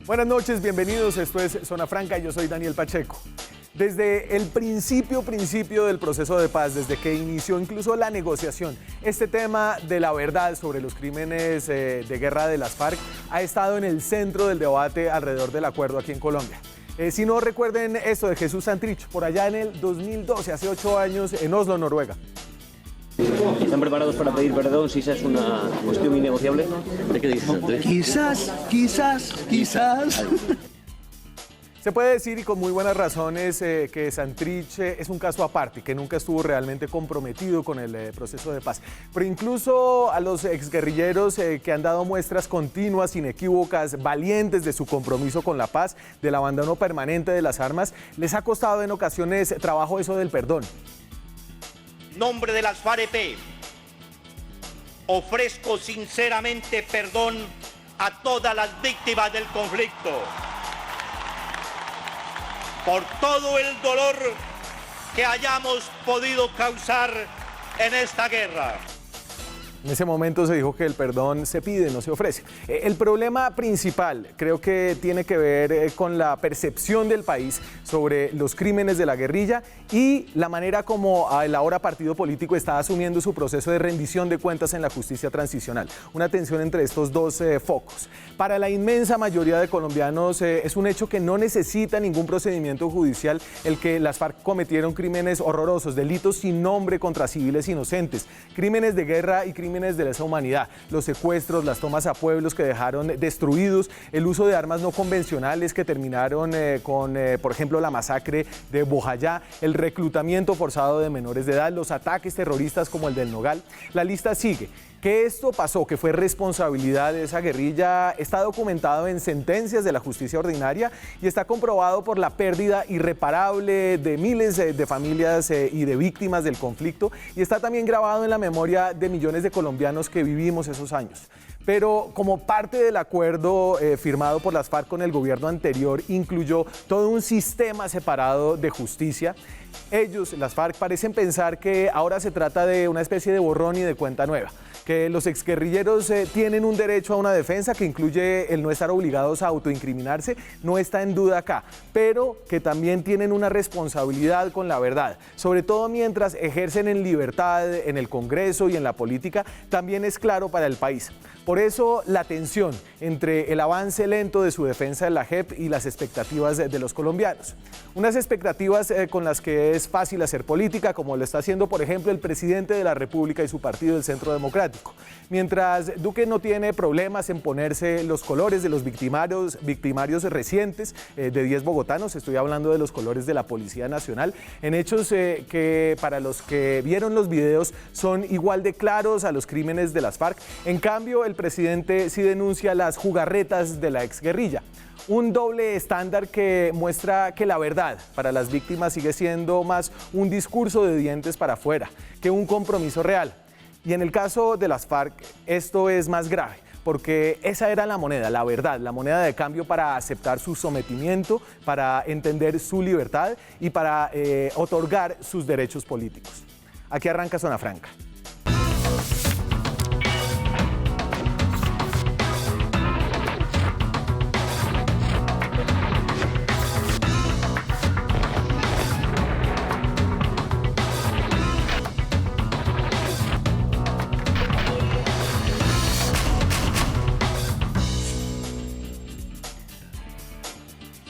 Buenas noches, bienvenidos. Esto es Zona Franca y yo soy Daniel Pacheco. Desde el principio del proceso de paz, desde que inició incluso la negociación, este tema de la verdad sobre los crímenes de guerra de las FARC ha estado en el centro del debate alrededor del acuerdo aquí en Colombia. Si no recuerden esto de Jesús Santrich, por allá en el 2012, hace 8 años, en Oslo, Noruega. ¿Están preparados para pedir perdón si esa es una cuestión innegociable? ¿De qué dices, Santrich? Quizás. Se puede decir, y con muy buenas razones, que Santrich es un caso aparte, que nunca estuvo realmente comprometido con el proceso de paz. Pero incluso a los exguerrilleros que han dado muestras continuas, inequívocas, valientes de su compromiso con la paz, del abandono permanente de las armas, les ha costado en ocasiones trabajo eso del perdón. En nombre de las FAREP, ofrezco sinceramente perdón a todas las víctimas del conflicto por todo el dolor que hayamos podido causar en esta guerra. En ese momento se dijo que el perdón se pide, no se ofrece. El problema principal creo que tiene que ver con la percepción del país sobre los crímenes de la guerrilla y la manera como el ahora partido político está asumiendo su proceso de rendición de cuentas en la justicia transicional. Una tensión entre estos dos focos. Para la inmensa mayoría de colombianos es un hecho que no necesita ningún procedimiento judicial el que las FARC cometieron crímenes horrorosos, delitos sin nombre contra civiles inocentes, crímenes de guerra y crímenes de lesa humanidad, los secuestros, las tomas a pueblos que dejaron destruidos, el uso de armas no convencionales que terminaron con, por ejemplo, la masacre de Bojayá, el reclutamiento forzado de menores de edad, los ataques terroristas como el del Nogal. La lista sigue. Que esto pasó, que fue responsabilidad de esa guerrilla, está documentado en sentencias de la justicia ordinaria y está comprobado por la pérdida irreparable de miles de familias y de víctimas del conflicto, y está también grabado en la memoria de millones de colombianos que vivimos esos años. Pero como parte del acuerdo firmado por las FARC con el gobierno anterior, incluyó todo un sistema separado de justicia. Ellos, las FARC, parecen pensar que ahora se trata de una especie de borrón y de cuenta nueva, que los exguerrilleros tienen un derecho a una defensa que incluye el no estar obligados a autoincriminarse, no está en duda acá, pero que también tienen una responsabilidad con la verdad, sobre todo mientras ejercen en libertad en el Congreso y en la política, también es claro para el país. Por eso la tensión entre el avance lento de su defensa de la JEP y las expectativas de los colombianos. Unas expectativas con las que es fácil hacer política, como lo está haciendo, por ejemplo, el presidente de la República y su partido, el Centro Democrático. Mientras Duque no tiene problemas en ponerse los colores de los victimarios recientes de 10 bogotanos, estoy hablando de los colores de la Policía Nacional, en hechos que para los que vieron los videos son igual de claros a los crímenes de las FARC. En cambio, el presidente sí denuncia las jugarretas de la exguerrilla. Un doble estándar que muestra que la verdad para las víctimas sigue siendo más un discurso de dientes para afuera que un compromiso real. Y en el caso de las FARC esto es más grave, porque esa era la moneda, la verdad, la moneda de cambio para aceptar su sometimiento, para entender su libertad y para otorgar sus derechos políticos. Aquí arranca Zona Franca.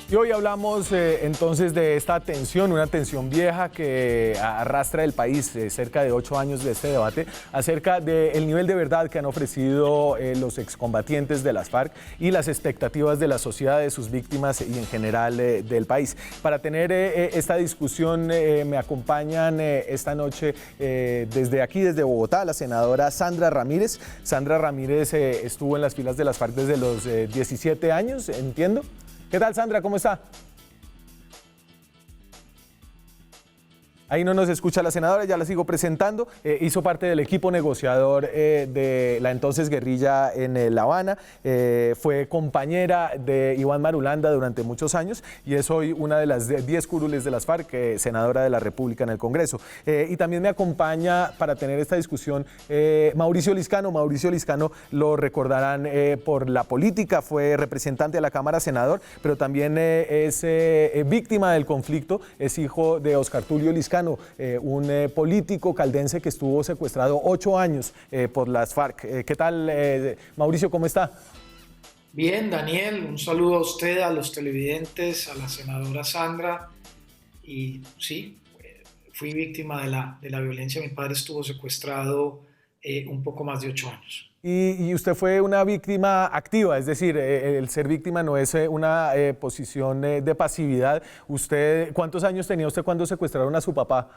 Y hoy hablamos entonces de esta tensión, una tensión vieja que arrastra el país, cerca de 8 años de este debate, acerca del nivel de verdad que han ofrecido los excombatientes de las FARC y las expectativas de la sociedad, de sus víctimas y en general del país. Para tener esta discusión me acompañan esta noche desde aquí, desde Bogotá, la senadora Sandra Ramírez. Sandra Ramírez estuvo en las filas de las FARC desde los 17 años, entiendo. ¿Qué tal, Sandra? ¿Cómo está? Ahí no nos escucha la senadora, ya la sigo presentando. Hizo parte del equipo negociador de la entonces guerrilla en La Habana. Fue compañera de Iván Marulanda durante muchos años y es hoy una de las 10 curules de las FARC, senadora de la República en el Congreso. Y también me acompaña para tener esta discusión Mauricio Liscano. Mauricio Liscano lo recordarán por la política, fue representante de la Cámara, senador, pero también es víctima del conflicto, es hijo de Oscar Tulio Liscano, un político caldense que estuvo secuestrado 8 años por las FARC. ¿Qué tal, Mauricio? ¿Cómo está? Bien, Daniel, un saludo a usted, a los televidentes, a la senadora Sandra. Y sí, fui víctima de la violencia. Mi padre estuvo secuestrado un poco más de 8 años. Y usted fue una víctima activa, es decir, el ser víctima no es una posición de pasividad. Usted, ¿cuántos años tenía usted cuando secuestraron a su papá?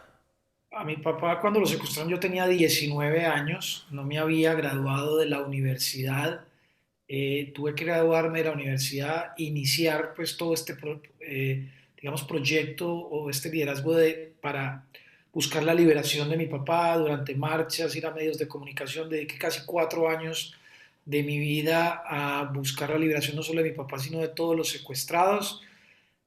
A mi papá cuando lo secuestraron yo tenía 19 años, no me había graduado de la universidad. Tuve que graduarme de la universidad, iniciar pues todo este digamos, proyecto o este liderazgo para buscar la liberación de mi papá durante marchas, ir a medios de comunicación. Dediqué casi 4 años de mi vida a buscar la liberación no solo de mi papá, sino de todos los secuestrados.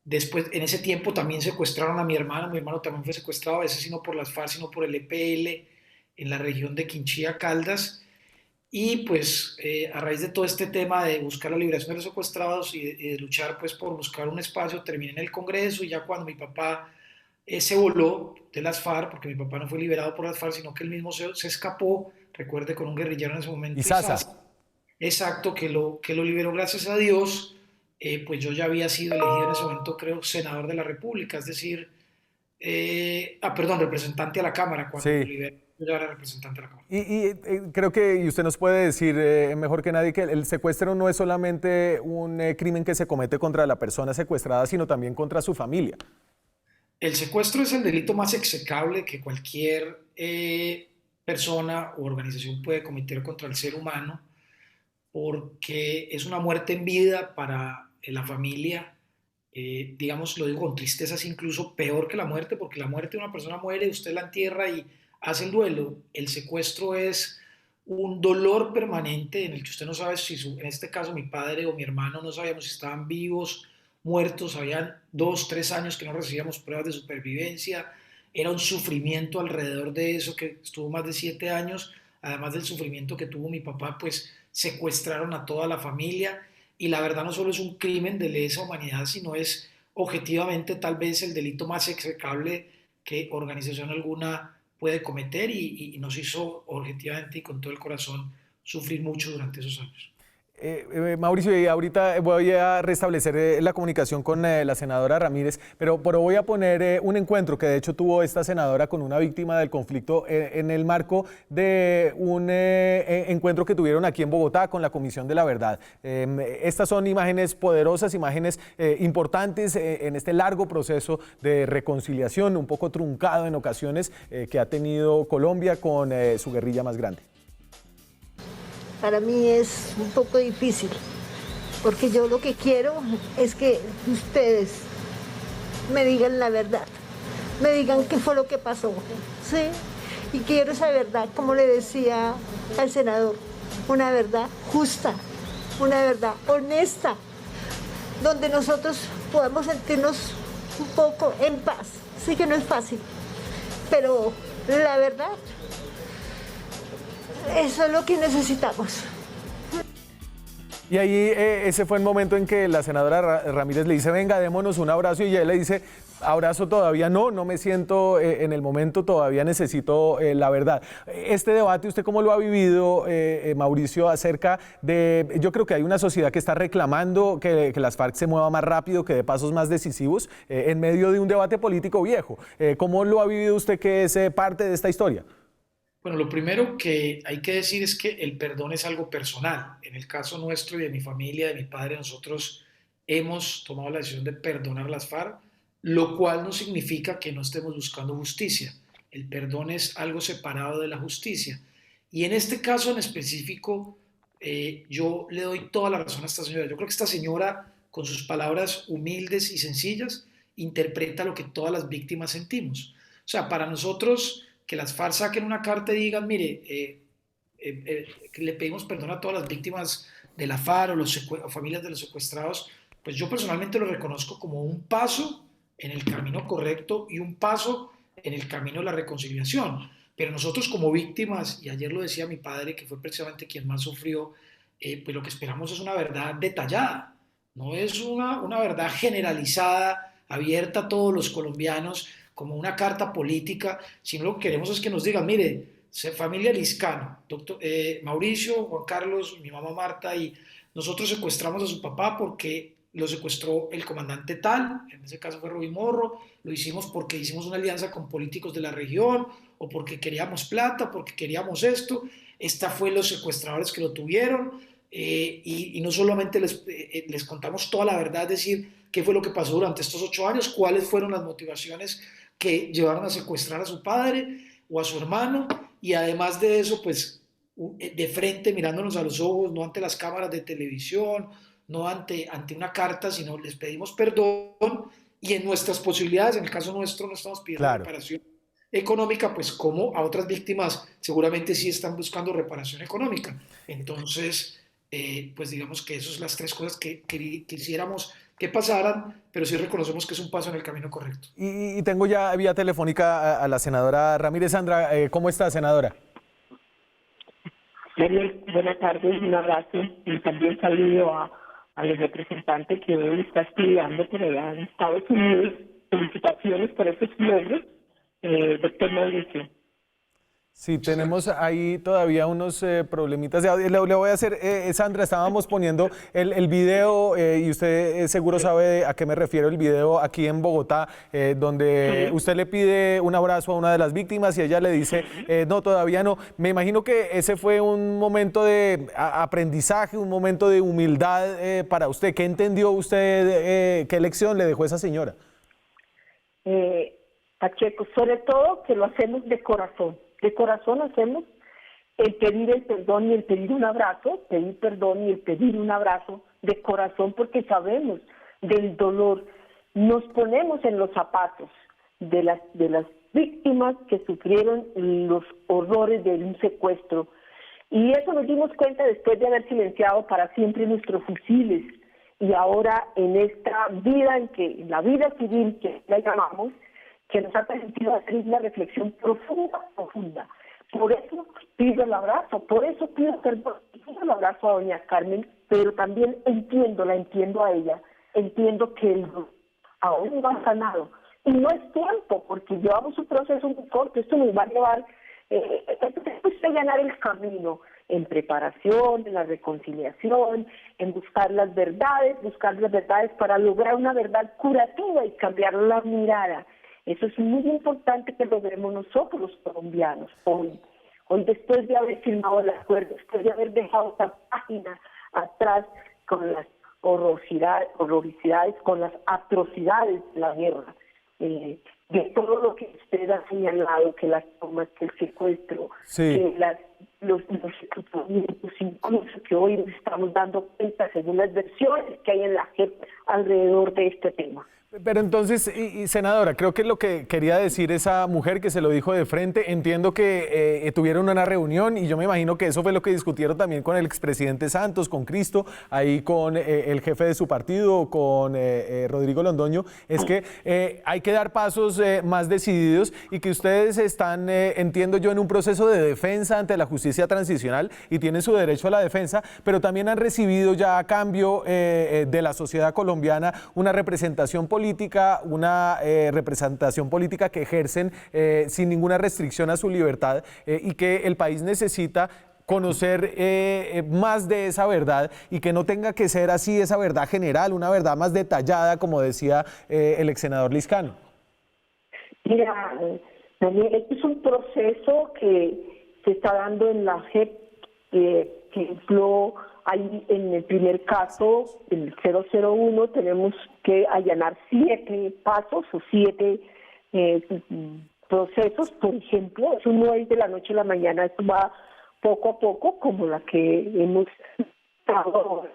Después, en ese tiempo también secuestraron a mi hermano también fue secuestrado, a veces sí no por las FARC, sino por el EPL en la región de Quinchía, Caldas. Y pues a raíz de todo este tema de buscar la liberación de los secuestrados y de luchar pues por buscar un espacio, terminé en el Congreso y ya cuando mi papá se voló de las FARC, porque mi papá no fue liberado por las FARC, sino que él mismo se escapó, recuerde, con un guerrillero en ese momento. Isaza. Exacto, que lo liberó gracias a Dios. Pues yo ya había sido elegido en ese momento, creo, senador de la República, es decir, perdón, representante a la Cámara, cuando Sí. lo liberé, yo ya era representante a la Cámara. Creo que, y usted nos puede decir mejor que nadie, que el secuestro no es solamente un crimen que se comete contra la persona secuestrada, sino también contra su familia. El secuestro es el delito más execrable que cualquier persona o organización puede cometer contra el ser humano, porque es una muerte en vida para la familia. Digamos, lo digo con tristeza, es incluso peor que la muerte, porque la muerte de una persona muere, usted la entierra y hace el duelo. El secuestro es un dolor permanente en el que usted no sabe si, en este caso, mi padre o mi hermano, no sabíamos si estaban vivos, muertos, habían 2, 3 años que no recibíamos pruebas de supervivencia, era un sufrimiento alrededor de eso que estuvo más de 7 años, además del sufrimiento que tuvo mi papá, pues secuestraron a toda la familia y la verdad no solo es un crimen de lesa humanidad, sino es objetivamente tal vez el delito más execrable que organización alguna puede cometer y nos hizo objetivamente y con todo el corazón sufrir mucho durante esos años. Mauricio, y ahorita voy a restablecer la comunicación con la senadora Ramírez, pero voy a poner un encuentro que de hecho tuvo esta senadora con una víctima del conflicto en el marco de un encuentro que tuvieron aquí en Bogotá con la Comisión de la Verdad. Estas son imágenes poderosas, imágenes importantes en este largo proceso de reconciliación, un poco truncado en ocasiones, que ha tenido Colombia con su guerrilla más grande. Para mí es un poco difícil, porque yo lo que quiero es que ustedes me digan la verdad, me digan qué fue lo que pasó, ¿sí? Y quiero esa verdad, como le decía al senador, una verdad justa, una verdad honesta, donde nosotros podamos sentirnos un poco en paz. Sí que no es fácil, pero la verdad, eso es lo que necesitamos. Y ahí ese fue el momento en que la senadora Ramírez le dice, venga, démonos un abrazo, y él le dice, abrazo todavía no me siento en el momento, todavía necesito la verdad. Este debate, ¿usted cómo lo ha vivido, Mauricio, acerca de, yo creo que hay una sociedad que está reclamando que las FARC se mueva más rápido, que dé pasos más decisivos, en medio de un debate político viejo? ¿Cómo lo ha vivido usted, que es parte de esta historia? Bueno, lo primero que hay que decir es que el perdón es algo personal. En el caso nuestro y de mi familia, de mi padre, nosotros hemos tomado la decisión de perdonar las FARC, lo cual no significa que no estemos buscando justicia. El perdón es algo separado de la justicia. Y en este caso en específico, yo le doy toda la razón a esta señora. Yo creo que esta señora, con sus palabras humildes y sencillas, interpreta lo que todas las víctimas sentimos. O sea, para nosotros, que las FARC saquen una carta y digan, mire, que le pedimos perdón a todas las víctimas de la FARC o familias de los secuestrados, pues yo personalmente lo reconozco como un paso en el camino correcto y un paso en el camino de la reconciliación. Pero nosotros como víctimas, y ayer lo decía mi padre, que fue precisamente quien más sufrió, pues lo que esperamos es una verdad detallada, no es una verdad generalizada, abierta a todos los colombianos, como una carta política, sino lo que queremos es que nos digan, mire, familia Liscano, Mauricio, Juan Carlos, mi mamá Marta y nosotros secuestramos a su papá porque lo secuestró el comandante tal, en ese caso fue Rubí Morro, lo hicimos porque hicimos una alianza con políticos de la región, o porque queríamos plata, porque queríamos esto, esta fue los secuestradores que lo tuvieron, y no solamente les contamos toda la verdad, es decir, qué fue lo que pasó durante estos 8 años, cuáles fueron las motivaciones que llevaron a secuestrar a su padre o a su hermano, y además de eso, pues de frente, mirándonos a los ojos, no ante las cámaras de televisión, no ante una carta, sino les pedimos perdón y en nuestras posibilidades, en el caso nuestro no estamos pidiendo reparación económica, pues como a otras víctimas seguramente sí están buscando reparación económica. Entonces, pues digamos que esas son las 3 cosas que quisiéramos que pasaran, pero sí reconocemos que es un paso en el camino correcto. Y tengo ya vía telefónica a la senadora Ramírez. Sandra, ¿cómo está, senadora? Buenas tardes, un abrazo y también saludo a los representantes que hoy está estudiando por allá en Estados Unidos. Felicitaciones por esos logros, doctor Mauricio. Sí, tenemos ahí todavía unos problemitas de audio. Le voy a hacer, Sandra, estábamos poniendo el video y usted seguro sabe a qué me refiero, el video aquí en Bogotá, donde usted le pide un abrazo a una de las víctimas y ella le dice, no, todavía no. Me imagino que ese fue un momento de aprendizaje, un momento de humildad para usted. ¿Qué entendió usted? ¿Qué lección le dejó esa señora? Pacheco, sobre todo que lo hacemos de corazón. De corazón hacemos el pedir el perdón y el pedir un abrazo, pedir perdón y el pedir un abrazo de corazón porque sabemos del dolor. Nos ponemos en los zapatos de las víctimas que sufrieron los horrores de un secuestro. Y eso nos dimos cuenta después de haber silenciado para siempre nuestros fusiles. Y ahora en esta vida, en la vida civil que la llamamos, que nos ha permitido hacer una reflexión profunda. Por eso pido el abrazo, por eso pido el abrazo a doña Carmen, pero también la entiendo a ella, entiendo que el aún no ha sanado. Y no es tiempo, porque llevamos un proceso muy corto, esto nos va a llevar, tenemos que allanar el camino en preparación, en la reconciliación, en buscar las verdades para lograr una verdad curativa y cambiar la mirada. Eso es muy importante que logremos nosotros los colombianos hoy después de haber firmado el acuerdo, después de haber dejado esta página atrás con las horroricidades, con las atrocidades de la guerra, de todo lo que usted ha señalado, que las tomas, que el secuestro, que los reclutamientos, incluso que hoy nos estamos dando cuenta según las versiones que hay en la JEP alrededor de este tema. Pero entonces, senadora, creo que lo que quería decir esa mujer que se lo dijo de frente, entiendo que tuvieron una reunión y yo me imagino que eso fue lo que discutieron también con el expresidente Santos, con Cristo, ahí con el jefe de su partido, con Rodrigo Londoño, es que hay que dar pasos más decididos y que ustedes están, entiendo yo, en un proceso de defensa ante la justicia transicional y tienen su derecho a la defensa, pero también han recibido ya a cambio de la sociedad colombiana una representación política, una representación política que ejercen sin ninguna restricción a su libertad y que el país necesita conocer más de esa verdad y que no tenga que ser así esa verdad general, una verdad más detallada, como decía el ex senador Liscano. Mira, Daniel, este es un proceso que se está dando en la JEP, que infló ahí en el primer caso, el 001, tenemos que allanar 7 pasos o 7 procesos, por ejemplo. Eso no es de la noche a la mañana, esto va poco a poco, como la que hemos estado ahora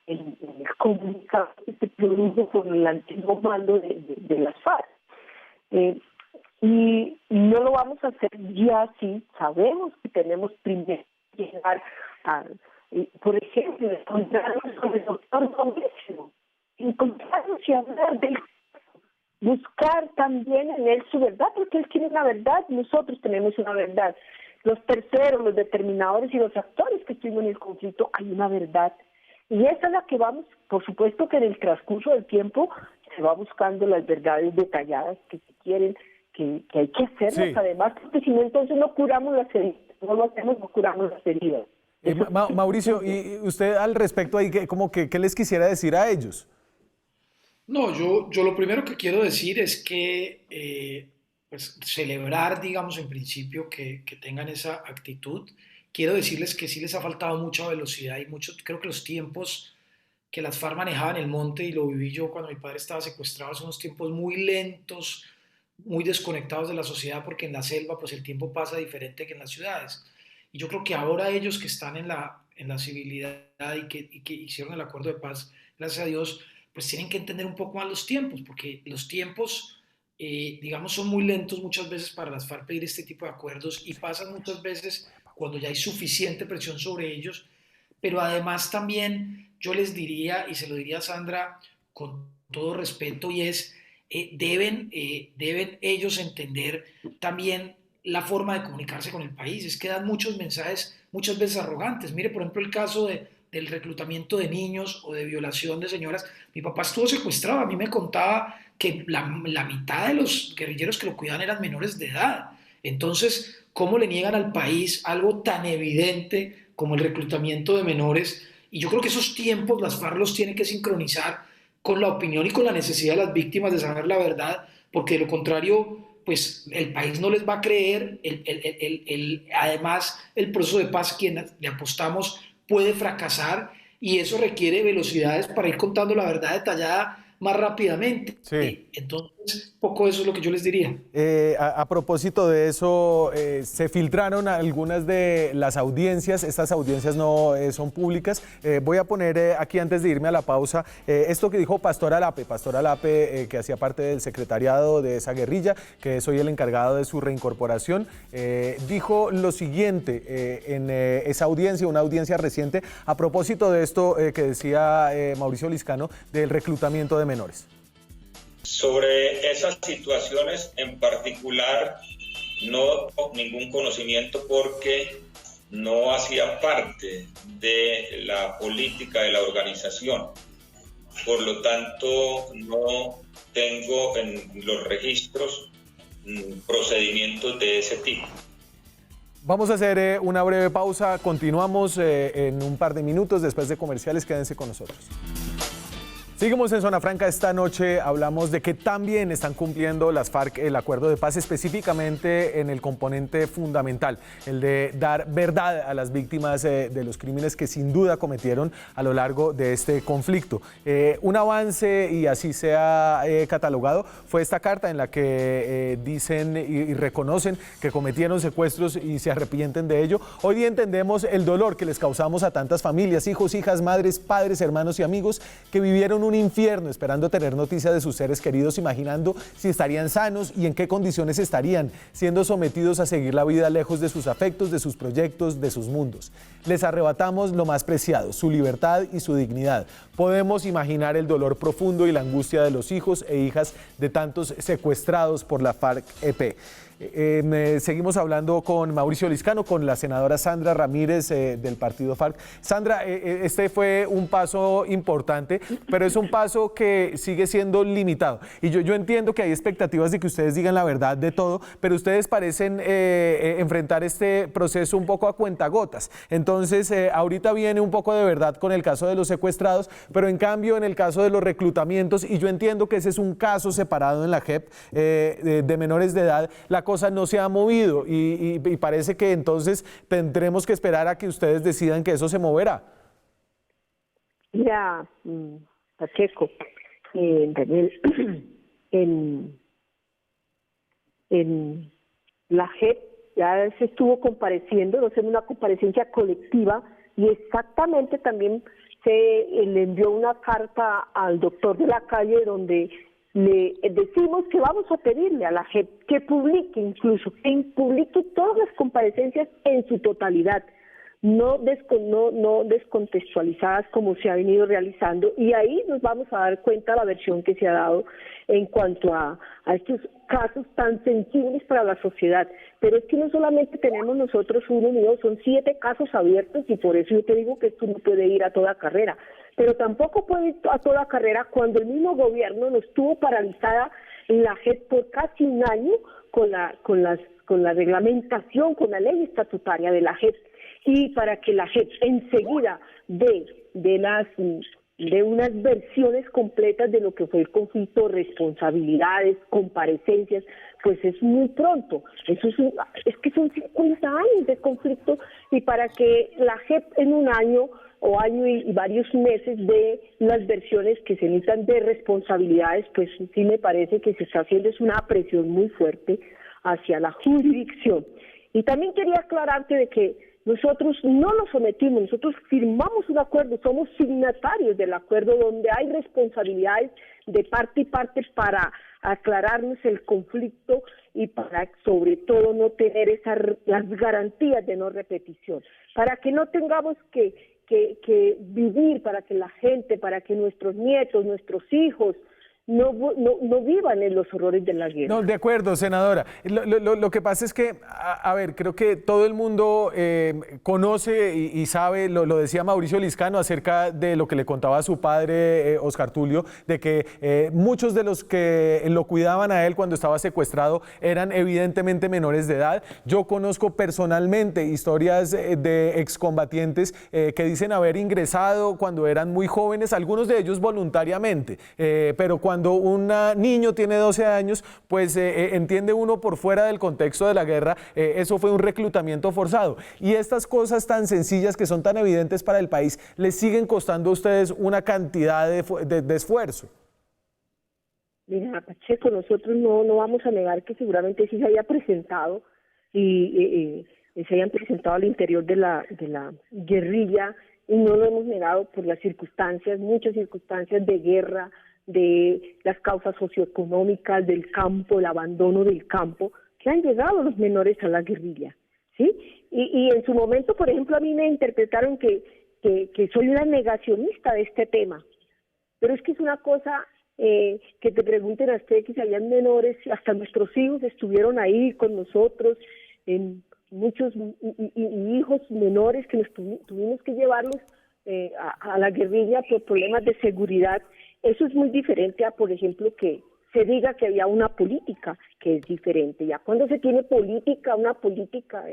en el comunicado que se produjo con el antiguo mando de las FARC. y no lo vamos a hacer ya así. Sabemos que tenemos primero que llegar a, por ejemplo, encontrarnos con el doctor Mauricio, encontrarnos y hablar del buscar también en él su verdad, porque él tiene una verdad, nosotros tenemos una verdad. Los terceros, los determinadores y los actores que estuvimos en el conflicto, hay una verdad. Y esa es la que vamos, por supuesto que en el transcurso del tiempo se va buscando las verdades detalladas que se quieren, que hay que hacerlas, sí. Además, porque si no, entonces no curamos las heridas, no lo hacemos, no curamos las heridas. Mauricio, ¿y usted al respecto ahí qué les quisiera decir a ellos? No, yo lo primero que quiero decir es que pues celebrar, digamos, en principio que tengan esa actitud. Quiero decirles que sí les ha faltado mucha velocidad y creo que los tiempos que las FARC manejaban en el monte, y lo viví yo cuando mi padre estaba secuestrado, son unos tiempos muy lentos, muy desconectados de la sociedad, porque en la selva pues el tiempo pasa diferente que en las ciudades. Y yo creo que ahora ellos que están en la civilidad y que hicieron el acuerdo de paz, gracias a Dios, pues tienen que entender un poco más los tiempos, porque los tiempos, digamos, son muy lentos muchas veces para las FARC pedir este tipo de acuerdos, y pasan muchas veces cuando ya hay suficiente presión sobre ellos. Pero además también yo les diría, y se lo diría a Sandra con todo respeto, y es, deben ellos entender también la forma de comunicarse con el país. Es que dan muchos mensajes, muchas veces arrogantes. Mire, por ejemplo, el caso del reclutamiento de niños o de violación de señoras. Mi papá estuvo secuestrado, a mí me contaba que la mitad de los guerrilleros que lo cuidaban eran menores de edad. Entonces, ¿cómo le niegan al país algo tan evidente como el reclutamiento de menores? Y yo creo que esos tiempos las FARC los tienen que sincronizar con la opinión y con la necesidad de las víctimas de saber la verdad, porque de lo contrario, pues el país no les va a creer. Además, el proceso de paz, quien le apostamos, puede fracasar, y eso requiere velocidades para ir contando la verdad detallada más rápidamente. Sí. Entonces, poco eso es lo que yo les diría. A propósito de eso, se filtraron algunas de las audiencias. Estas audiencias no son públicas. Voy a poner aquí, antes de irme a la pausa, esto que dijo Pastor Alape, que hacía parte del secretariado de esa guerrilla, que soy el encargado de su reincorporación. Dijo lo siguiente en esa audiencia, una audiencia reciente, a propósito de esto que decía Mauricio Liscano, del reclutamiento de menores. Sobre esas situaciones en particular no tengo ningún conocimiento, porque no hacía parte de la política de la organización. Por lo tanto, no tengo en los registros procedimientos de ese tipo. Vamos a hacer una breve pausa. Continuamos en un par de minutos después de comerciales. Quédense con nosotros. Seguimos en Zona Franca. Esta noche hablamos de que también están cumpliendo las FARC el acuerdo de paz, específicamente en el componente fundamental, el de dar verdad a las víctimas de los crímenes que sin duda cometieron a lo largo de este conflicto. Un avance, y así se ha catalogado, fue esta carta en la que dicen y reconocen que cometieron secuestros y se arrepienten de ello. Hoy día entendemos el dolor que les causamos a tantas familias, hijos, hijas, madres, padres, hermanos y amigos que vivieron un infierno esperando tener noticia de sus seres queridos, imaginando si estarían sanos y en qué condiciones estarían, siendo sometidos a seguir la vida lejos de sus afectos, de sus proyectos, de sus mundos. Les arrebatamos lo más preciado, su libertad y su dignidad. Podemos imaginar el dolor profundo y la angustia de los hijos e hijas de tantos secuestrados por la FARC-EP. Seguimos hablando con Mauricio Liscano, con la senadora Sandra Ramírez del partido FARC. Sandra, este fue un paso importante, pero es un paso que sigue siendo limitado. Y yo entiendo que hay expectativas de que ustedes digan la verdad de todo, pero ustedes parecen enfrentar este proceso un poco a cuentagotas. Entonces, ahorita viene un poco de verdad con el caso de los secuestrados, pero en cambio en el caso de los reclutamientos, y yo entiendo que ese es un caso separado en la JEP de menores de edad, la cosa no se ha movido y parece que entonces tendremos que esperar a que ustedes decidan que eso se moverá. Mira, Pacheco, en la JEP ya se estuvo compareciendo, no sé, en una comparecencia colectiva, y exactamente también se le envió una carta al doctor de la calle donde le decimos que vamos a pedirle a la JEP que publique incluso, que publique todas las comparecencias en su totalidad, no descontextualizadas como se ha venido realizando, y ahí nos vamos a dar cuenta de la versión que se ha dado en cuanto a estos casos tan sensibles para la sociedad. Pero es que no solamente tenemos nosotros uno ni dos, son 7 casos abiertos, y por eso yo te digo que esto no puede ir a toda carrera, pero tampoco puede ir a toda carrera cuando el mismo gobierno nos tuvo paralizada en la JEP por casi un año con la reglamentación, con la ley estatutaria de la JEP, y para que la JEP enseguida de unas versiones completas de lo que fue el conflicto, responsabilidades, comparecencias, pues es muy pronto. Eso es que son 50 años de conflicto, y para que la JEP en un año o año y varios meses de las versiones que se necesitan de responsabilidades, pues sí me parece que se está haciendo es una presión muy fuerte hacia la jurisdicción. Y también quería aclararte de que nosotros no nos sometimos, nosotros firmamos un acuerdo, somos signatarios del acuerdo donde hay responsabilidades de parte y parte para aclararnos el conflicto y para sobre todo no tener las garantías de no repetición, para que no tengamos que vivir, para que la gente, para que nuestros nietos, nuestros hijos no vivan en los horrores de la guerra. No, de acuerdo, senadora. Lo que pasa es que, a ver, creo que todo el mundo conoce y sabe, lo decía Mauricio Liscano acerca de lo que le contaba a su padre, Oscar Tulio, de que muchos de los que lo cuidaban a él cuando estaba secuestrado eran evidentemente menores de edad. Yo conozco personalmente historias de excombatientes que dicen haber ingresado cuando eran muy jóvenes, algunos de ellos voluntariamente, pero cuando un niño tiene 12 años, pues entiende uno por fuera del contexto de la guerra, eso fue un reclutamiento forzado. Y estas cosas tan sencillas que son tan evidentes para el país, les siguen costando a ustedes una cantidad de esfuerzo. Mira, Pacheco, nosotros no vamos a negar que seguramente sí se haya presentado y se hayan presentado al interior de la guerrilla, y no lo hemos negado por las circunstancias, muchas circunstancias de guerra, de las causas socioeconómicas del campo, el abandono del campo, que han llegado los menores a la guerrilla, ¿sí? Y en su momento, por ejemplo, a mí me interpretaron que soy una negacionista de este tema, pero es que es una cosa que te pregunten a usted que si habían menores, hasta nuestros hijos estuvieron ahí con nosotros, muchos hijos menores que nos tuvimos que llevarlos a la guerrilla por problemas de seguridad. Eso es muy diferente a, por ejemplo, que se diga que había una política, que es diferente. Ya cuando se tiene política, una política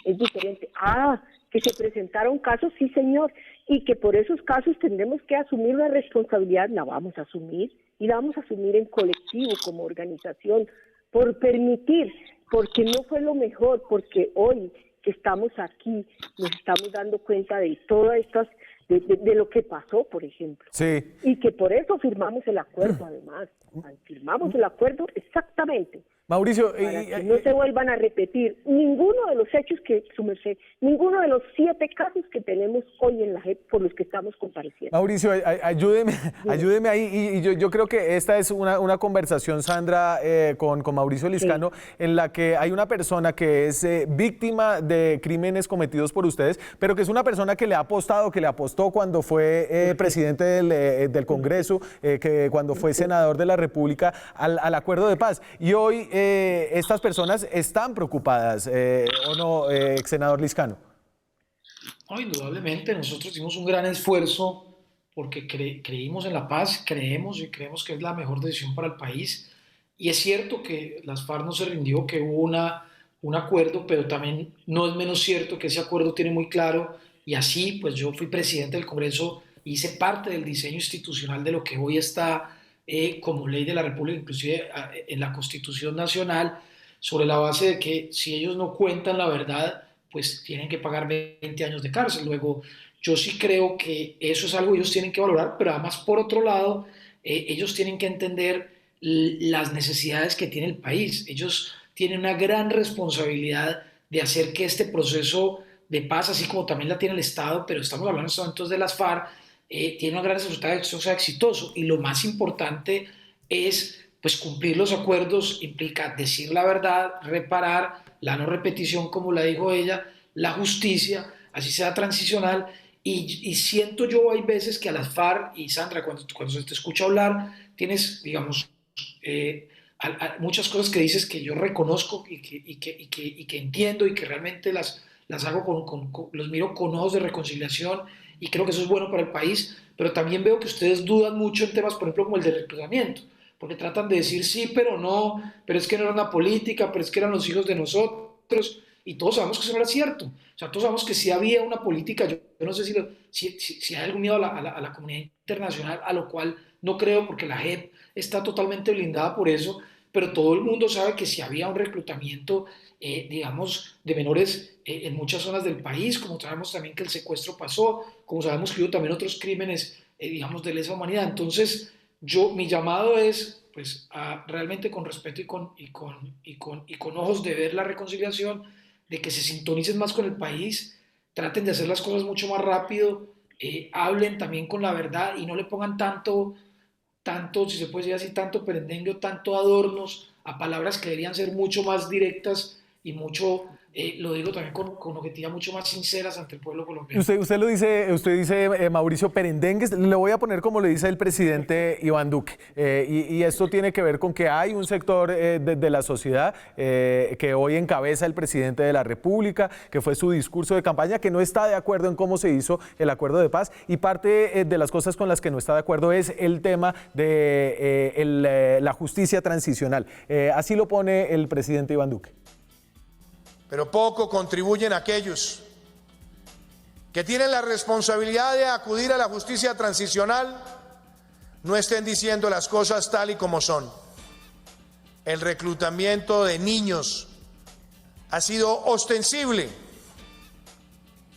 es diferente. Que se presentaron casos, sí señor, y que por esos casos tendremos que asumir una responsabilidad, la vamos a asumir, y la vamos a asumir en colectivo, como organización, por permitir, porque no fue lo mejor, porque hoy que estamos aquí, nos estamos dando cuenta de todas estas de lo que pasó, por ejemplo. Sí. Y que por eso firmamos el acuerdo, además. Firmamos el acuerdo exactamente. Mauricio, para que no se vuelvan a repetir ninguno de los hechos que su merced, ninguno de los 7 casos que tenemos hoy en la JEP por los que estamos compareciendo. Mauricio, ayúdeme ahí, y yo creo que esta es una conversación, Sandra, con Mauricio Liscano, sí, en la que hay una persona que es víctima de crímenes cometidos por ustedes, pero que es una persona que le ha apostado, que le apostó cuando fue presidente del Congreso, que cuando fue senador de la República, al acuerdo de paz. Y hoy estas personas están preocupadas, ¿o no, ex senador Liscano? No, indudablemente, nosotros hicimos un gran esfuerzo porque creímos en la paz, creemos que es la mejor decisión para el país, y es cierto que las FARC no se rindió, que hubo un acuerdo, pero también no es menos cierto que ese acuerdo tiene muy claro, y así pues yo fui presidente del Congreso, hice parte del diseño institucional de lo que hoy está como ley de la República, inclusive en la Constitución Nacional, sobre la base de que si ellos no cuentan la verdad, pues tienen que pagar 20 años de cárcel. Luego, yo sí creo que eso es algo que ellos tienen que valorar, pero además, por otro lado, ellos tienen que entender las necesidades que tiene el país. Ellos tienen una gran responsabilidad de hacer que este proceso de paz, así como también la tiene el Estado, pero estamos hablando en estos momentos de las FARC, tiene una gran responsabilidad de que esto sea exitoso. Y lo más importante es pues cumplir los acuerdos implica decir la verdad, reparar, la no repetición, como la dijo ella, la justicia, así sea transicional. Y siento yo, hay veces que a las FARC, y Sandra, cuando se te escucha hablar, tienes, digamos, muchas cosas que dices que yo reconozco y que entiendo y que realmente las hago los miro con ojos de reconciliación, y creo que eso es bueno para el país, pero también veo que ustedes dudan mucho en temas, por ejemplo, como el de reclutamiento, porque tratan de decir sí, pero no, pero es que no era una política, pero es que eran los hijos de nosotros, y todos sabemos que eso no era cierto. O sea, todos sabemos que sí había una política. Yo no sé si hay algún miedo a la comunidad internacional, a lo cual no creo, porque la JEP está totalmente blindada por eso, pero todo el mundo sabe que si había un reclutamiento, digamos, de menores en muchas zonas del país, como sabemos también que el secuestro pasó, como sabemos que hubo también otros crímenes, digamos, de lesa humanidad. Entonces, mi llamado es, pues, realmente con respeto y con ojos de ver la reconciliación, de que se sintonicen más con el país, traten de hacer las cosas mucho más rápido, hablen también con la verdad y no le pongan tanto, si se puede decir así, tanto perendengue, tanto adornos a palabras que deberían ser mucho más directas y mucho, lo digo también con objetividad, mucho más sinceras ante el pueblo colombiano. Usted dice Mauricio, perendengues. Le voy a poner como le dice el presidente Iván Duque, y esto tiene que ver con que hay un sector de la sociedad que hoy encabeza el presidente de la República, que fue su discurso de campaña, que no está de acuerdo en cómo se hizo el acuerdo de paz, y parte de las cosas con las que no está de acuerdo es el tema de la justicia transicional. Así lo pone el presidente Iván Duque. Pero poco contribuyen aquellos que tienen la responsabilidad de acudir a la justicia transicional, no estén diciendo las cosas tal y como son. El reclutamiento de niños ha sido ostensible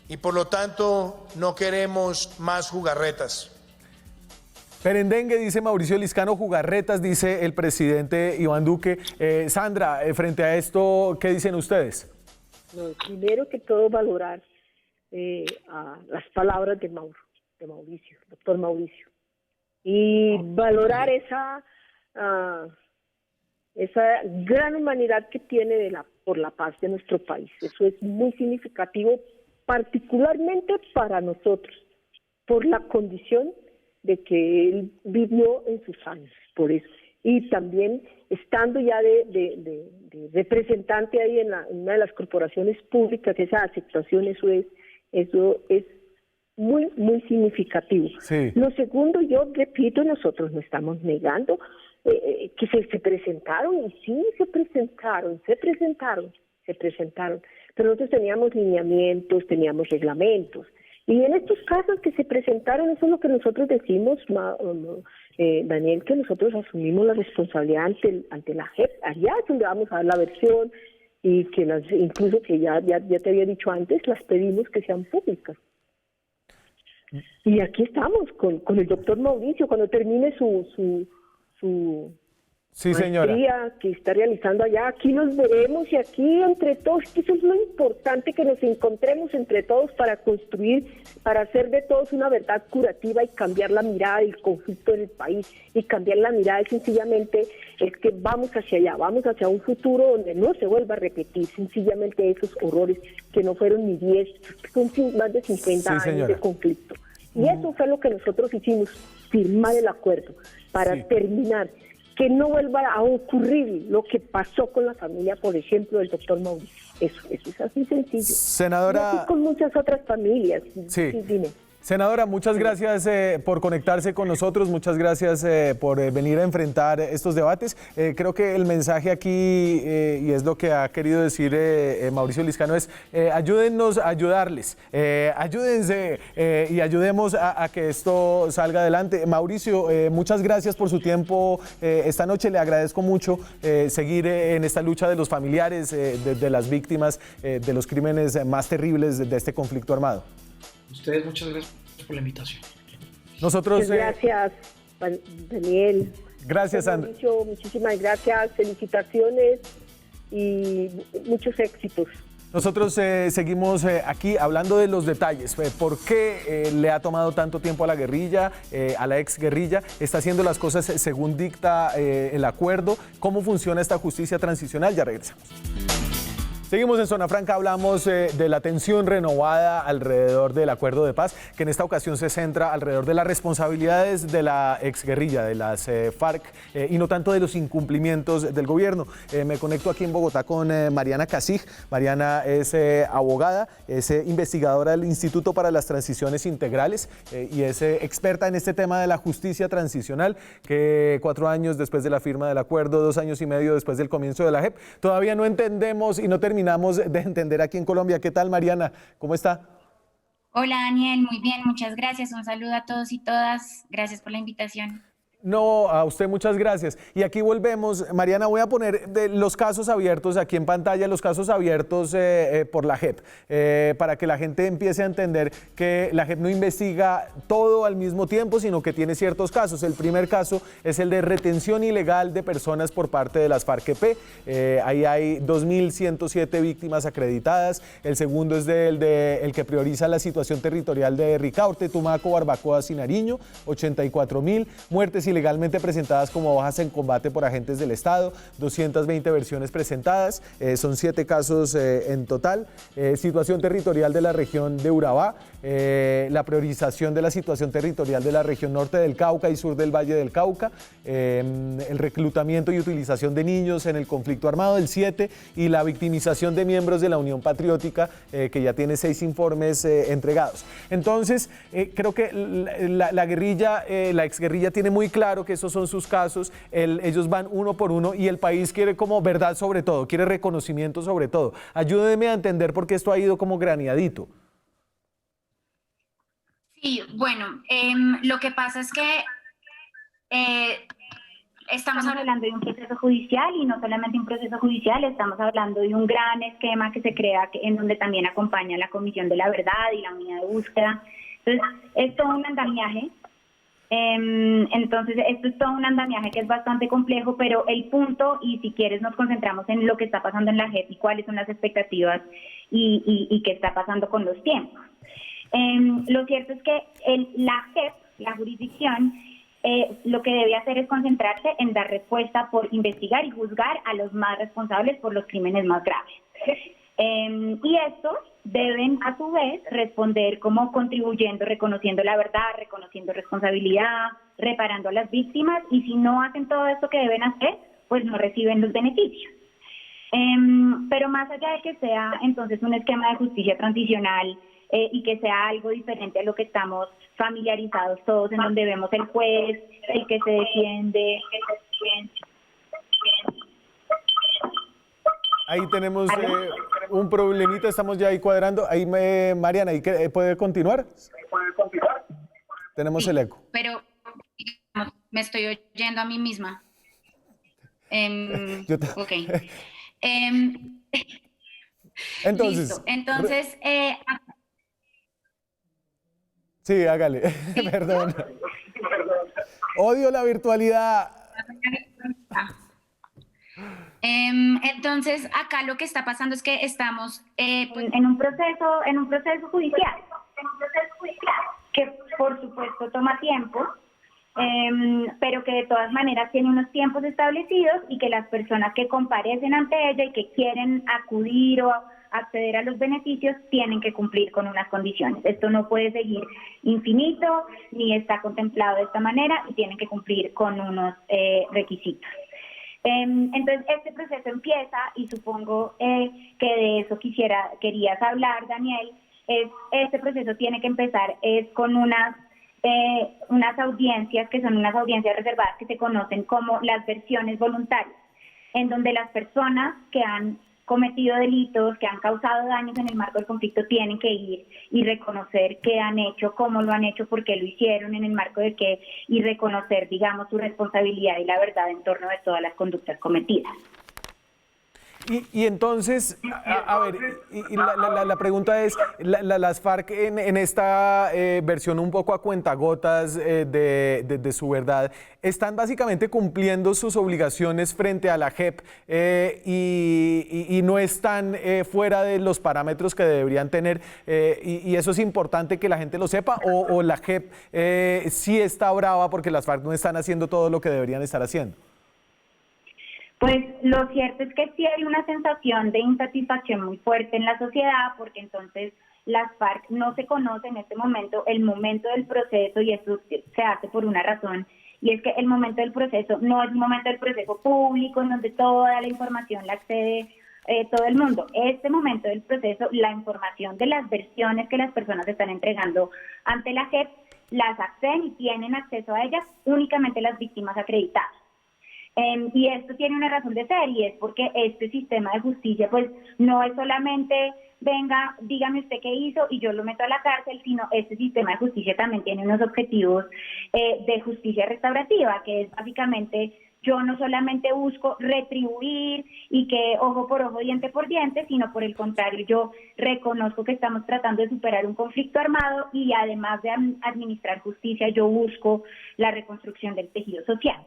y por lo tanto no queremos más jugarretas. Perendengue, dice Mauricio Liscano, jugarretas, dice el presidente Iván Duque. Sandra, frente a esto, ¿qué dicen ustedes? No, primero que todo valorar a las palabras de Mauricio, doctor Mauricio, y valorar esa gran humanidad que tiene por la paz de nuestro país. Eso es muy significativo, particularmente para nosotros, por la condición de que él vivió en sus años, por eso. Y también estando ya de representante ahí en una de las corporaciones públicas, esa aceptación, eso es muy, muy significativo. Sí. Lo segundo, yo repito, nosotros no estamos negando que se presentaron, y sí se presentaron, pero nosotros teníamos lineamientos, teníamos reglamentos. Y en estos casos que se presentaron, eso es lo que nosotros decimos, Daniel, que nosotros asumimos la responsabilidad ante la JEP, allá es donde vamos a dar la versión, y que incluso que ya te había dicho antes, las pedimos que sean públicas. Y aquí estamos con el doctor Mauricio, cuando termine su sí, señora, que está realizando allá, aquí nos veremos, y aquí entre todos, eso es lo importante, que nos encontremos entre todos para construir, para hacer de todos una verdad curativa y cambiar la mirada del conflicto del país. Y cambiar la mirada es sencillamente es que vamos hacia allá, vamos hacia un futuro donde no se vuelva a repetir sencillamente esos horrores que no fueron ni 10, son más de 50 años de conflicto. Y eso fue lo que nosotros hicimos, firmar el acuerdo para terminar, que no vuelva a ocurrir lo que pasó con la familia, por ejemplo, del doctor Mauricio. Eso es así sencillo. Senadora, y así con muchas otras familias. Sí. Dime. Senadora, muchas gracias por conectarse con nosotros, muchas gracias por venir a enfrentar estos debates. Creo que el mensaje aquí, y es lo que ha querido decir Mauricio Liscano, es ayúdennos a ayudarles, ayúdense y ayudemos a que esto salga adelante. Mauricio, muchas gracias por su tiempo esta noche, le agradezco mucho seguir en esta lucha de los familiares, de las víctimas de los crímenes más terribles de este conflicto armado. Ustedes, muchas gracias por la invitación. Nosotros, gracias, Daniel. Gracias, Sandra. Muchísimas gracias, felicitaciones y muchos éxitos. Nosotros seguimos aquí hablando de los detalles. ¿Por qué le ha tomado tanto tiempo a la guerrilla, a la exguerrilla? ¿Está haciendo las cosas según dicta el acuerdo? ¿Cómo funciona esta justicia transicional? Ya regresamos. Seguimos en Zona Franca, hablamos de la tensión renovada alrededor del acuerdo de paz, que en esta ocasión se centra alrededor de las responsabilidades de la exguerrilla, de las FARC, y no tanto de los incumplimientos del gobierno. Me conecto aquí en Bogotá con Mariana Casig. Mariana es abogada, es investigadora del Instituto para las Transiciones Integrales y es experta en este tema de la justicia transicional, que 4 años después de la firma del acuerdo, 2 años y medio después del comienzo de la JEP, todavía no entendemos y no terminamos de entender aquí en Colombia. ¿Qué tal, Mariana? ¿Cómo está? Hola, Daniel, muy bien, muchas gracias. Un saludo a todos y todas. Gracias por la invitación. No, a usted muchas gracias. Y aquí volvemos. Mariana, voy a poner los casos abiertos aquí en pantalla, los casos abiertos por la JEP, para que la gente empiece a entender que la JEP no investiga todo al mismo tiempo, sino que tiene ciertos casos. El primer caso es el de retención ilegal de personas por parte de las FARC-EP. Ahí hay 2.107 víctimas acreditadas. El segundo es el que prioriza la situación territorial de Ricaurte, Tumaco, Barbacoa, Nariño, 84.000 muertes ilegalmente presentadas como bajas en combate por agentes del Estado, 220 versiones presentadas, son 7 casos en total. Situación territorial de la región de Urabá, la priorización de la situación territorial de la región norte del Cauca y sur del Valle del Cauca, el reclutamiento y utilización de niños en el conflicto armado, el 7, y la victimización de miembros de la Unión Patriótica, que ya tiene 6 informes entregados. Entonces, creo que la guerrilla, la exguerrilla tiene muy claro que esos son sus casos, ellos van uno por uno y el país quiere como verdad sobre todo, quiere reconocimiento sobre todo. Ayúdeme a entender por qué esto ha ido como graneadito. Sí, bueno, lo que pasa es que estamos hablando de un proceso judicial y no solamente un proceso judicial, estamos hablando de un gran esquema que se crea en donde también acompaña la Comisión de la Verdad y la Unidad de Búsqueda. Entonces, es todo un andamiaje. Entonces, esto es todo un andamiaje que es bastante complejo, pero el punto, y si quieres nos concentramos en lo que está pasando en la JEP y cuáles son las expectativas y qué está pasando con los tiempos. Lo cierto es que la JEP, la jurisdicción, lo que debe hacer es concentrarse en dar respuesta por investigar y juzgar a los más responsables por los crímenes más graves. Y estos deben a su vez responder como contribuyendo, reconociendo la verdad, reconociendo responsabilidad, reparando a las víctimas, y si no hacen todo esto que deben hacer, pues no reciben los beneficios. Pero más allá de que sea entonces un esquema de justicia transicional y que sea algo diferente a lo que estamos familiarizados todos, en donde vemos el juez, el que se defiende. Ahí tenemos un problemita, estamos ya ahí cuadrando. Ahí Mariana, ¿ahí puede continuar? Tenemos el eco. Pero me estoy oyendo a mí misma. Ok. Entonces, sí, hágale. Perdón. Odio la virtualidad. Entonces, acá lo que está pasando es que estamos en un proceso judicial, que por supuesto toma tiempo, pero que de todas maneras tiene unos tiempos establecidos y que las personas que comparecen ante ella y que quieren acudir o acceder a los beneficios tienen que cumplir con unas condiciones. Esto no puede seguir infinito ni está contemplado de esta manera y tienen que cumplir con unos requisitos. Entonces, este proceso empieza y supongo que de eso querías hablar, Daniel. Este proceso tiene que empezar con unas audiencias que son unas audiencias reservadas que se conocen como las versiones voluntarias, en donde las personas que han cometido delitos, que han causado daños en el marco del conflicto, tienen que ir y reconocer qué han hecho, cómo lo han hecho, por qué lo hicieron, en el marco de qué, y reconocer, digamos, su responsabilidad y la verdad en torno de todas las conductas cometidas. Y entonces, a ver, la pregunta es, las FARC en esta versión un poco a cuentagotas de su verdad, ¿están básicamente cumpliendo sus obligaciones frente a la JEP y no están fuera de los parámetros que deberían tener? Y eso es importante que la gente lo sepa, o la JEP sí está brava porque las FARC no están haciendo todo lo que deberían estar haciendo. Pues lo cierto es que sí hay una sensación de insatisfacción muy fuerte en la sociedad, porque entonces las FARC no se conoce en este momento el momento del proceso, y esto se hace por una razón, y es que el momento del proceso no es un momento del proceso público en donde toda la información la accede todo el mundo. Este momento del proceso, la información de las versiones que las personas están entregando ante la JEP, las acceden y tienen acceso a ellas únicamente las víctimas acreditadas. Y esto tiene una razón de ser, y es porque este sistema de justicia pues no es solamente venga, dígame usted qué hizo y yo lo meto a la cárcel, sino este sistema de justicia también tiene unos objetivos de justicia restaurativa, que es básicamente yo no solamente busco retribuir y que ojo por ojo, diente por diente, sino por el contrario, yo reconozco que estamos tratando de superar un conflicto armado, y además de administrar justicia, yo busco la reconstrucción del tejido social.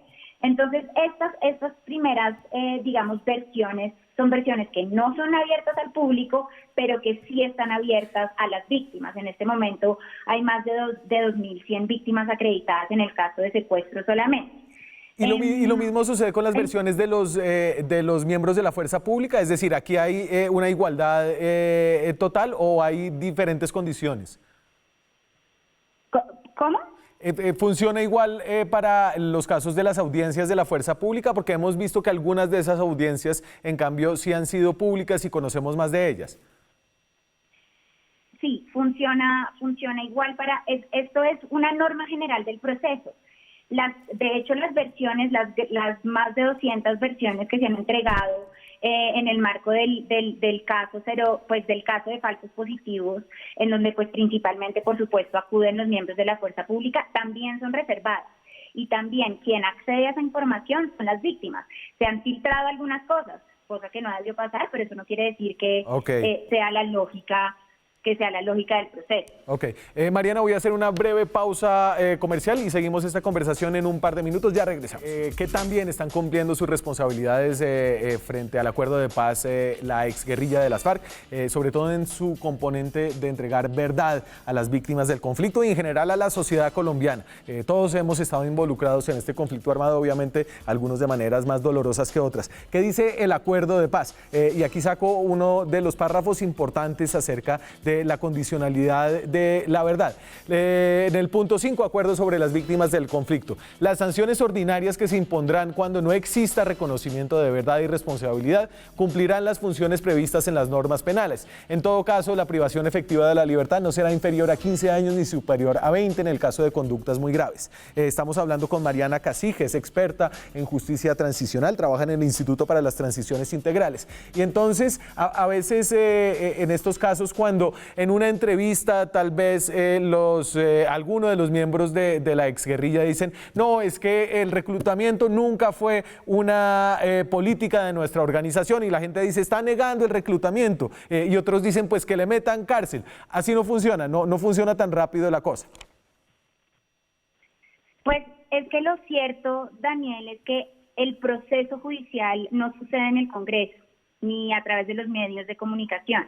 Entonces, estas primeras, digamos, versiones son versiones que no son abiertas al público, pero que sí están abiertas a las víctimas. En este momento hay más de 2.100 víctimas acreditadas en el caso de secuestro solamente. Y lo mismo sucede con las versiones de los miembros de la fuerza pública, es decir, ¿aquí hay una igualdad total o hay diferentes condiciones? ¿Cómo? ¿Funciona igual para los casos de las audiencias de la fuerza pública? Porque hemos visto que algunas de esas audiencias, en cambio, sí han sido públicas y conocemos más de ellas. Sí, funciona igual esto es una norma general del proceso. De hecho, las versiones, las más de 200 versiones que se han entregado en el marco del caso del caso de falsos positivos, en donde pues principalmente, por supuesto, acuden los miembros de la fuerza pública, también son reservadas. Y también quien accede a esa información son las víctimas. Se han filtrado algunas cosas, cosa que no debió pasar, pero eso no quiere decir que sea la lógica del proceso. Ok. Mariana, voy a hacer una breve pausa comercial y seguimos esta conversación en un par de minutos. Ya regresamos. ¿Qué tan bien están cumpliendo sus responsabilidades frente al acuerdo de paz la exguerrilla de las FARC, sobre todo en su componente de entregar verdad a las víctimas del conflicto y en general a la sociedad colombiana? Todos hemos estado involucrados en este conflicto armado, obviamente algunos de maneras más dolorosas que otras. ¿Qué dice el acuerdo de paz? Y aquí saco uno de los párrafos importantes acerca de la condicionalidad de la verdad. En el punto 5, acuerdo sobre las víctimas del conflicto. Las sanciones ordinarias que se impondrán cuando no exista reconocimiento de verdad y responsabilidad cumplirán las funciones previstas en las normas penales. En todo caso, la privación efectiva de la libertad no será inferior a 15 años ni superior a 20 en el caso de conductas muy graves. Estamos hablando con Mariana Casige, es experta en justicia transicional, trabaja en el Instituto para las Transiciones Integrales. Y entonces, a veces en estos casos, cuando en una entrevista tal vez algunos de los miembros de la exguerrilla dicen, no, es que el reclutamiento nunca fue una política de nuestra organización, y la gente dice, está negando el reclutamiento, y otros dicen, pues que le metan cárcel. Así no funciona, no funciona tan rápido la cosa. Pues es que lo cierto, Daniel, es que el proceso judicial no sucede en el Congreso ni a través de los medios de comunicación.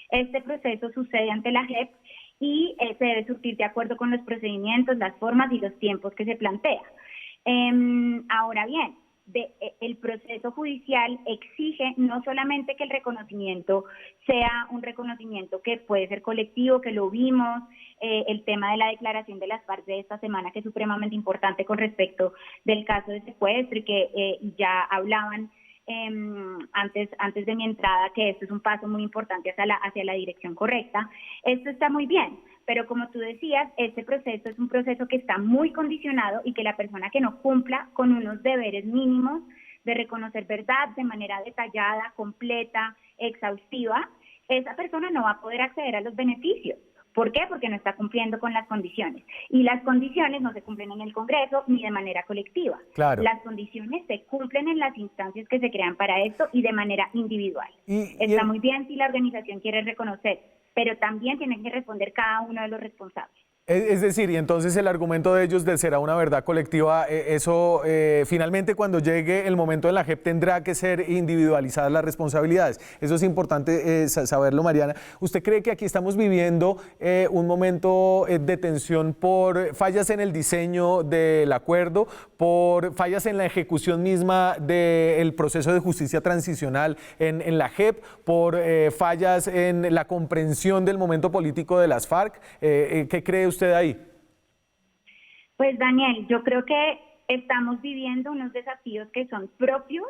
Este proceso sucede ante la JEP y se debe surtir de acuerdo con los procedimientos, las formas y los tiempos que se plantea. Ahora bien, el proceso judicial exige no solamente que el reconocimiento sea un reconocimiento que puede ser colectivo, que lo vimos, el tema de la declaración de las FARC de esta semana, que es supremamente importante con respecto del caso de secuestro, y que ya hablaban antes de mi entrada, que esto es un paso muy importante hacia la dirección correcta. Esto está muy bien, pero como tú decías, este proceso es un proceso que está muy condicionado, y que la persona que no cumpla con unos deberes mínimos de reconocer verdad de manera detallada, completa, exhaustiva, esa persona no va a poder acceder a los beneficios, ¿Por qué? Porque no está cumpliendo con las condiciones. Y las condiciones no se cumplen en el Congreso ni de manera colectiva. Claro. Las condiciones se cumplen en las instancias que se crean para esto y de manera individual. Está muy bien si la organización quiere reconocer, pero también tienen que responder cada uno de los responsables. Es decir, y entonces el argumento de ellos de será una verdad colectiva, eso finalmente cuando llegue el momento en la JEP tendrá que ser individualizadas las responsabilidades. Eso es importante saberlo, Mariana. ¿Usted cree que aquí estamos viviendo un momento de tensión por fallas en el diseño del acuerdo, por fallas en la ejecución misma del proceso de justicia transicional en la JEP, por fallas en la comprensión del momento político de las FARC? ¿Qué cree usted ahí? Pues Daniel, yo creo que estamos viviendo unos desafíos que son propios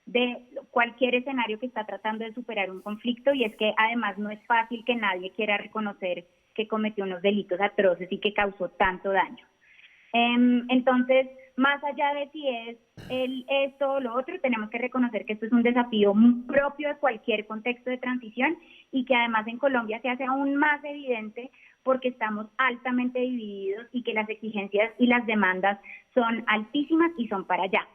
de cualquier escenario que está tratando de superar un conflicto, y es que además no es fácil que nadie quiera reconocer que cometió unos delitos atroces y que causó tanto daño. Entonces, más allá de si es esto o lo otro, tenemos que reconocer que esto es un desafío muy propio de cualquier contexto de transición y que además en Colombia se hace aún más evidente porque estamos altamente divididos y que las exigencias y las demandas son altísimas y son para allá.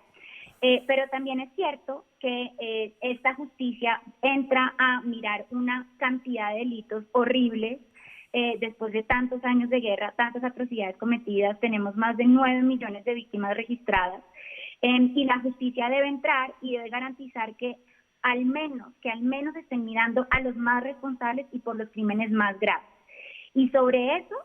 Pero también es cierto que esta justicia entra a mirar una cantidad de delitos horribles. Después de tantos años de guerra, tantas atrocidades cometidas, tenemos más de 9 millones de víctimas registradas, y la justicia debe entrar y debe garantizar que al menos estén mirando a los más responsables y por los crímenes más graves. Y sobre eso,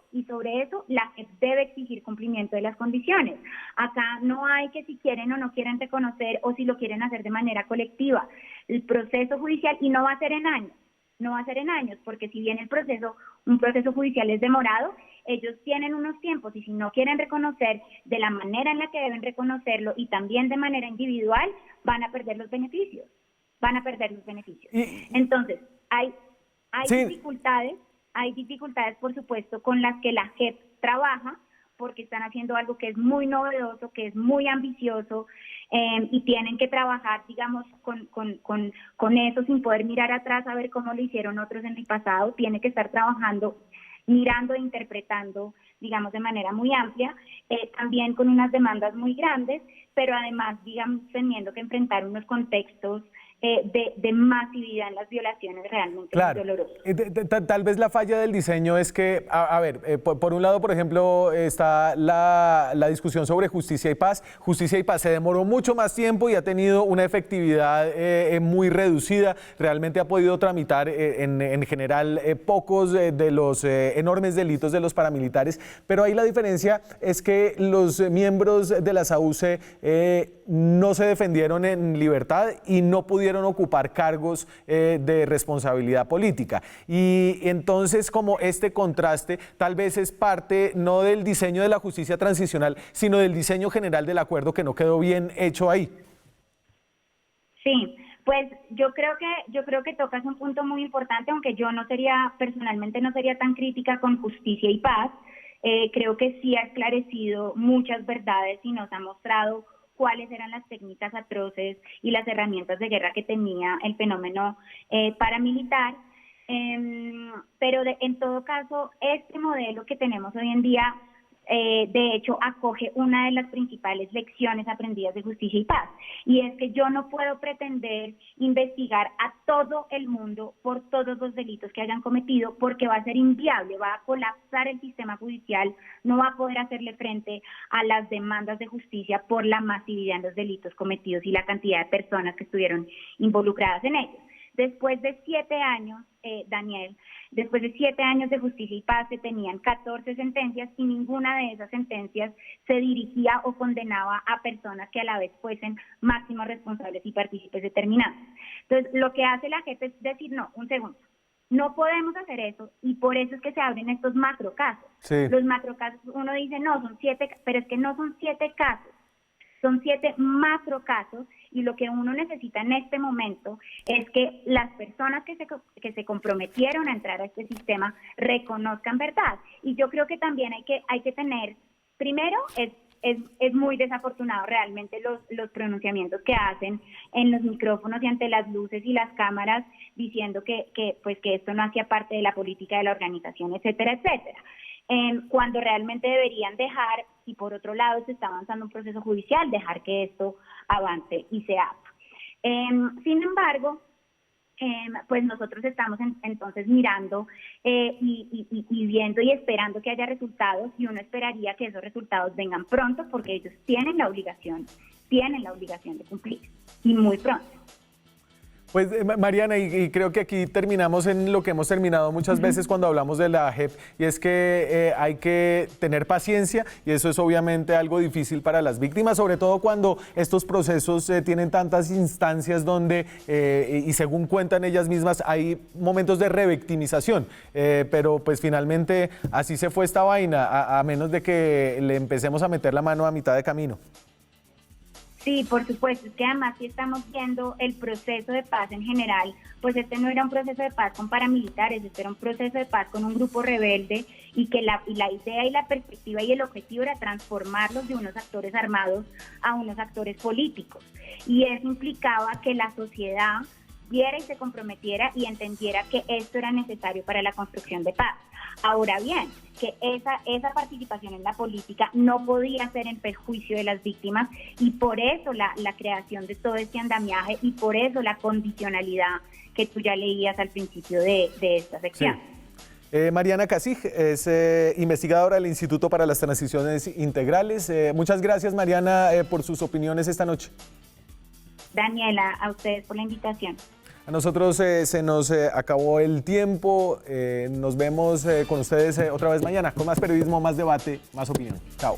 la JEP debe exigir cumplimiento de las condiciones. Acá no hay que si quieren o no quieren reconocer o si lo quieren hacer de manera colectiva. El proceso judicial, y no va a ser en años, porque si bien un proceso judicial es demorado, ellos tienen unos tiempos, y si no quieren reconocer de la manera en la que deben reconocerlo y también de manera individual, van a perder los beneficios. Entonces, hay dificultades, por supuesto, con las que la JEP trabaja, porque están haciendo algo que es muy novedoso, que es muy ambicioso, y tienen que trabajar, digamos, con eso sin poder mirar atrás a ver cómo lo hicieron otros en el pasado. Tiene que estar trabajando, mirando e interpretando, digamos, de manera muy amplia, también con unas demandas muy grandes, pero además, digamos, teniendo que enfrentar unos contextos de masividad en las violaciones realmente claro. Muy dolorosos. Tal vez la falla del diseño es que, por un lado, por ejemplo, está la discusión sobre justicia y paz. Justicia y paz se demoró mucho más tiempo y ha tenido una efectividad muy reducida. Realmente ha podido tramitar en general pocos de los enormes delitos de los paramilitares, pero ahí la diferencia es que los miembros de la SAUCE no se defendieron en libertad y no pudieron ocupar cargos de responsabilidad política. Y entonces, como este contraste tal vez es parte no del diseño de la justicia transicional, sino del diseño general del acuerdo que no quedó bien hecho ahí. Sí, pues yo creo que tocas un punto muy importante, aunque yo personalmente no sería tan crítica con justicia y paz. Creo que sí ha esclarecido muchas verdades y nos ha mostrado cuáles eran las técnicas atroces y las herramientas de guerra que tenía el fenómeno paramilitar. Pero en todo caso, este modelo que tenemos hoy en día, de hecho, acoge una de las principales lecciones aprendidas de justicia y paz, y es que yo no puedo pretender investigar a todo el mundo por todos los delitos que hayan cometido, porque va a ser inviable, va a colapsar el sistema judicial, no va a poder hacerle frente a las demandas de justicia por la masividad en los delitos cometidos y la cantidad de personas que estuvieron involucradas en ellos. Después de 7 años, Daniel, después de 7 años de justicia y paz, se tenían 14 sentencias y ninguna de esas sentencias se dirigía o condenaba a personas que a la vez fuesen máximos responsables y partícipes determinados. Entonces, lo que hace la JEP es decir, no, un segundo, no podemos hacer eso, y por eso es que se abren estos macrocasos. Sí. Los macrocasos, uno dice, no, son 7, pero es que no son 7 casos. Son 7 macrocasos, y lo que uno necesita en este momento es que las personas que se comprometieron a entrar a este sistema reconozcan verdad. Y yo creo que también hay que tener, primero, es es muy desafortunado realmente los pronunciamientos que hacen en los micrófonos y ante las luces y las cámaras diciendo que esto no hacía parte de la política de la organización, etcétera, etcétera. Cuando realmente deberían dejar, y por otro lado se está avanzando un proceso judicial, dejar que esto avance y se haga. Sin embargo, pues nosotros estamos entonces mirando y viendo y esperando que haya resultados, y uno esperaría que esos resultados vengan pronto porque ellos tienen la obligación de cumplir, y muy pronto. Pues Mariana, y creo que aquí terminamos en lo que hemos terminado muchas veces cuando hablamos de la JEP, y es que hay que tener paciencia, y eso es obviamente algo difícil para las víctimas, sobre todo cuando estos procesos tienen tantas instancias donde, y según cuentan ellas mismas, hay momentos de revictimización, pero pues finalmente así se fue esta vaina, a menos de que le empecemos a meter la mano a mitad de camino. Sí, por supuesto, es que además si estamos viendo el proceso de paz en general, pues este no era un proceso de paz con paramilitares, este era un proceso de paz con un grupo rebelde, y que la idea y la perspectiva y el objetivo era transformarlos de unos actores armados a unos actores políticos. Y eso implicaba que la sociedad viera y se comprometiera y entendiera que esto era necesario para la construcción de paz. Ahora bien, que esa participación en la política no podía ser en perjuicio de las víctimas, y por eso la creación de todo este andamiaje, y por eso la condicionalidad que tú ya leías al principio de esta sección. Sí. Mariana Casig es investigadora del Instituto para las Transiciones Integrales. Muchas gracias, Mariana, por sus opiniones esta noche. Daniela, a ustedes por la invitación. A nosotros se nos acabó el tiempo. Nos vemos con ustedes otra vez mañana con más periodismo, más debate, más opinión. Chao.